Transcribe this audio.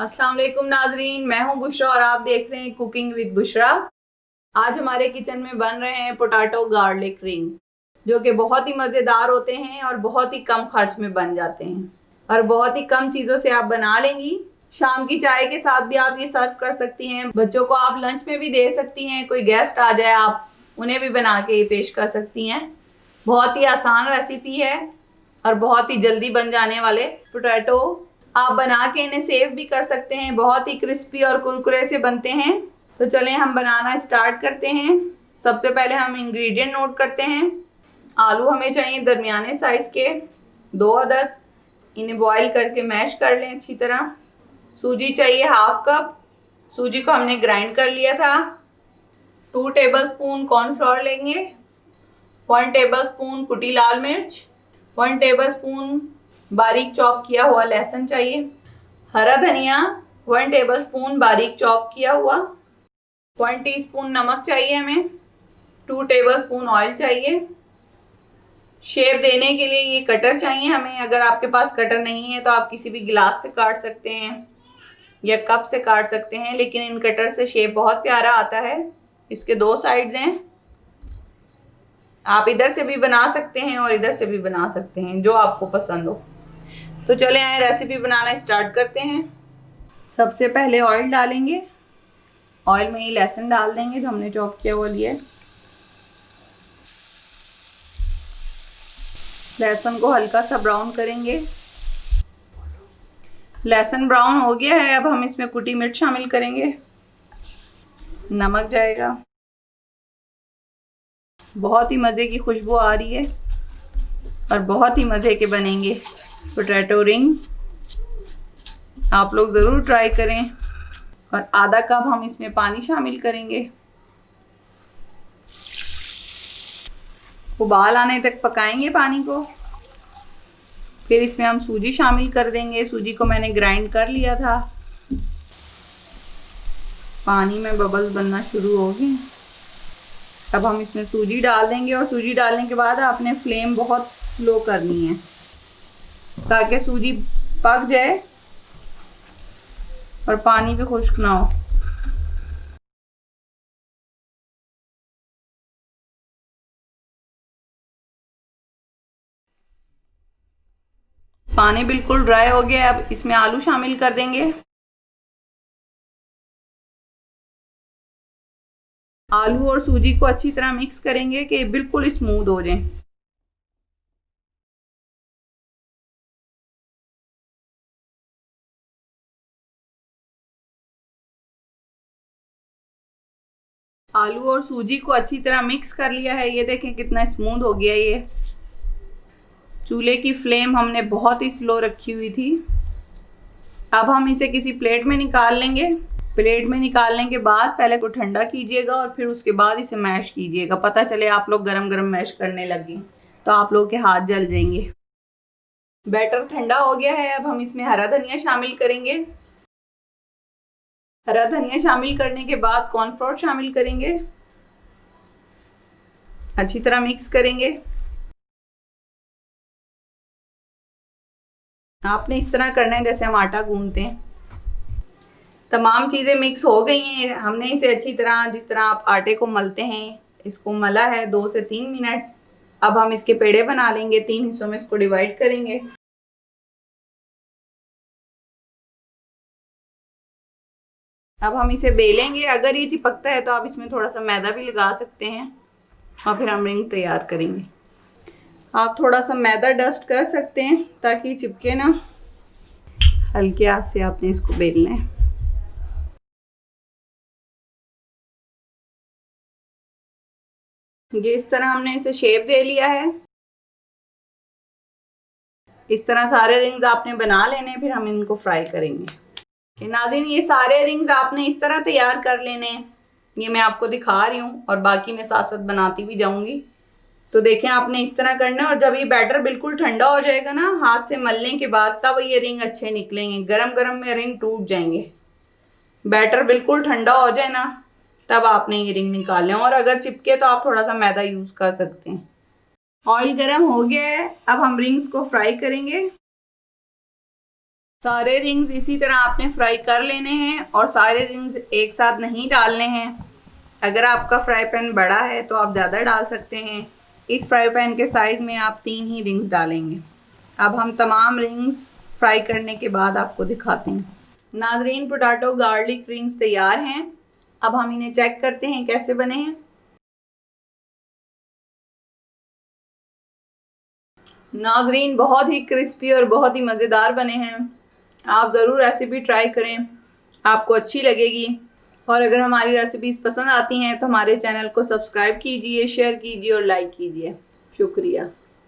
अस्सलाम वालेकुम नाजरीन, मैं हूं बुशरा और आप देख रहे हैं कुकिंग विद बुशरा। आज हमारे किचन में बन रहे हैं पोटैटो गार्लिक रिंग, जो कि बहुत ही मज़ेदार होते हैं और बहुत ही कम खर्च में बन जाते हैं और बहुत ही कम चीज़ों से आप बना लेंगी। शाम की चाय के साथ भी आप ये सर्व कर सकती हैं, बच्चों को आप लंच में भी दे सकती हैं, कोई गेस्ट आ जाए आप उन्हें भी बना के ये पेश कर सकती हैं। बहुत ही आसान रेसिपी है और बहुत ही जल्दी बन जाने वाले पोटैटो आप बना के इन्हें सेव भी कर सकते हैं। बहुत ही क्रिस्पी और कुरकुरे से बनते हैं। तो चलें हम बनाना स्टार्ट करते हैं। सबसे पहले हम इंग्रेडिएंट नोट करते हैं। आलू हमें चाहिए दरमियाने साइज़ के 2 अदद, इन्हें बॉईल करके मैश कर लें अच्छी तरह। सूजी चाहिए हाफ कप, सूजी को हमने ग्राइंड कर लिया था। 2 टेबलस्पून कॉर्नफ्लोर लेंगे, 1 टेबलस्पून कुटी लाल मिर्च, 1 टेबलस्पून बारीक चॉप किया हुआ लहसुन चाहिए, हरा धनिया 1 टेबलस्पून बारीक चॉप किया हुआ, 1 टीस्पून नमक चाहिए हमें, 2 टेबलस्पून ऑयल चाहिए। शेप देने के लिए ये कटर चाहिए हमें। अगर आपके पास कटर नहीं है तो आप किसी भी गिलास से काट सकते हैं या कप से काट सकते हैं, लेकिन इन कटर से शेप बहुत प्यारा आता है। इसके 2 साइड्स हैं, आप इधर से भी बना सकते हैं और इधर से भी बना सकते हैं, जो आपको पसंद हो। तो चले आए रेसिपी बनाना स्टार्ट करते हैं। सबसे पहले ऑयल डालेंगे, ऑयल में ही लहसुन डाल देंगे जो हमने चॉप किया हुआ लिया है। लहसुन को हल्का सा ब्राउन करेंगे। लहसुन ब्राउन हो गया है, अब हम इसमें कुटी मिर्च शामिल करेंगे, नमक जाएगा। बहुत ही मज़े की खुशबू आ रही है और बहुत ही मज़े के बनेंगे पोटैटो रिंग। आप लोग ज़रूर ट्राई करें। और आधा कप हम इसमें पानी शामिल करेंगे। उबाल आने तक पकाएंगे पानी को। फिर इसमें हम सूजी शामिल कर देंगे। सूजी को मैंने ग्राइंड कर लिया था। पानी में बबल्स बनना शुरू हो गए। अब हम इसमें सूजी डाल देंगे और सूजी डालने के बाद आपने फ्लेम बहुत स्लो करनी है ताकि सूजी पक जाए और पानी भी खुश्क ना हो। पानी बिल्कुल ड्राई हो गया। अब इसमें आलू शामिल कर देंगे। आलू और सूजी को अच्छी तरह मिक्स करेंगे कि बिल्कुल स्मूथ हो जाए। आलू और सूजी को अच्छी तरह मिक्स कर लिया है। ये देखें कितना स्मूथ हो गया ये। चूल्हे की फ्लेम हमने बहुत ही स्लो रखी हुई थी। अब हम इसे किसी प्लेट में निकाल लेंगे। प्लेट में निकालने के बाद पहले को ठंडा कीजिएगा और फिर उसके बाद इसे मैश कीजिएगा। पता चले आप लोग गरम गरम मैश करने लगे तो आप लोगों के हाथ जल जाएंगे। बैटर ठंडा हो गया है। अब हम इसमें हरा धनिया शामिल करेंगे। हरा धनिया शामिल करने के बाद कॉर्नफ्लोर शामिल करेंगे। अच्छी तरह मिक्स करेंगे। आपने इस तरह करना है जैसे हम आटा गूंथते हैं। तमाम चीज़ें मिक्स हो गई हैं। हमने इसे अच्छी तरह, जिस तरह आप आटे को मलते हैं, इसको मला है 2 से 3 मिनट। अब हम इसके पेड़े बना लेंगे। 3 हिस्सों में इसको डिवाइड करेंगे। अब हम इसे बेलेंगे। अगर ये चिपकता है तो आप इसमें थोड़ा सा मैदा भी लगा सकते हैं और फिर हम रिंग तैयार करेंगे। आप थोड़ा सा मैदा डस्ट कर सकते हैं ताकि चिपके ना। हल्के हाथ से आपने इसको बेलना है। ये इस तरह हमने इसे शेप दे लिया है। इस तरह सारे रिंग्स आपने बना लेने, फिर हम इनको फ्राई करेंगे। नाज़रीन, ये सारे रिंग्स आपने इस तरह तैयार कर लेने। ये मैं आपको दिखा रही हूँ और बाकी मैं साथ साथ बनाती भी जाऊंगी। तो देखें, आपने इस तरह करना है और जब ये बैटर बिल्कुल ठंडा हो जाएगा ना, हाथ से मलने के बाद, तब ये रिंग अच्छे निकलेंगे। गरम गरम में रिंग टूट जाएंगे। बैटर बिल्कुल ठंडा हो जाए ना, तब आपने ये रिंग निकालें। और अगर चिपके तो आप थोड़ा सा मैदा यूज़ कर सकते हैं। ऑयल गरम हो गया है। अब हम रिंग्स को फ्राई करेंगे। सारे रिंग्स इसी तरह आपने फ्राई कर लेने हैं और सारे रिंग्स एक साथ नहीं डालने हैं। अगर आपका फ्राई पैन बड़ा है तो आप ज़्यादा डाल सकते हैं। इस फ्राई पैन के साइज़ में आप 3 ही रिंग्स डालेंगे। अब हम तमाम रिंग्स फ्राई करने के बाद आपको दिखाते हैं। नाज़रीन, पोटैटो गार्लिक रिंग्स तैयार हैं। अब हम इन्हें चेक करते हैं कैसे बने हैं। नाज़रीन, बहुत ही क्रिस्पी और बहुत ही मज़ेदार बने हैं। आप ज़रूर रेसिपी ट्राई करें, आपको अच्छी लगेगी। और अगर हमारी रेसिपीज़ पसंद आती हैं तो हमारे चैनल को सब्सक्राइब कीजिए, शेयर कीजिए और लाइक कीजिए। शुक्रिया।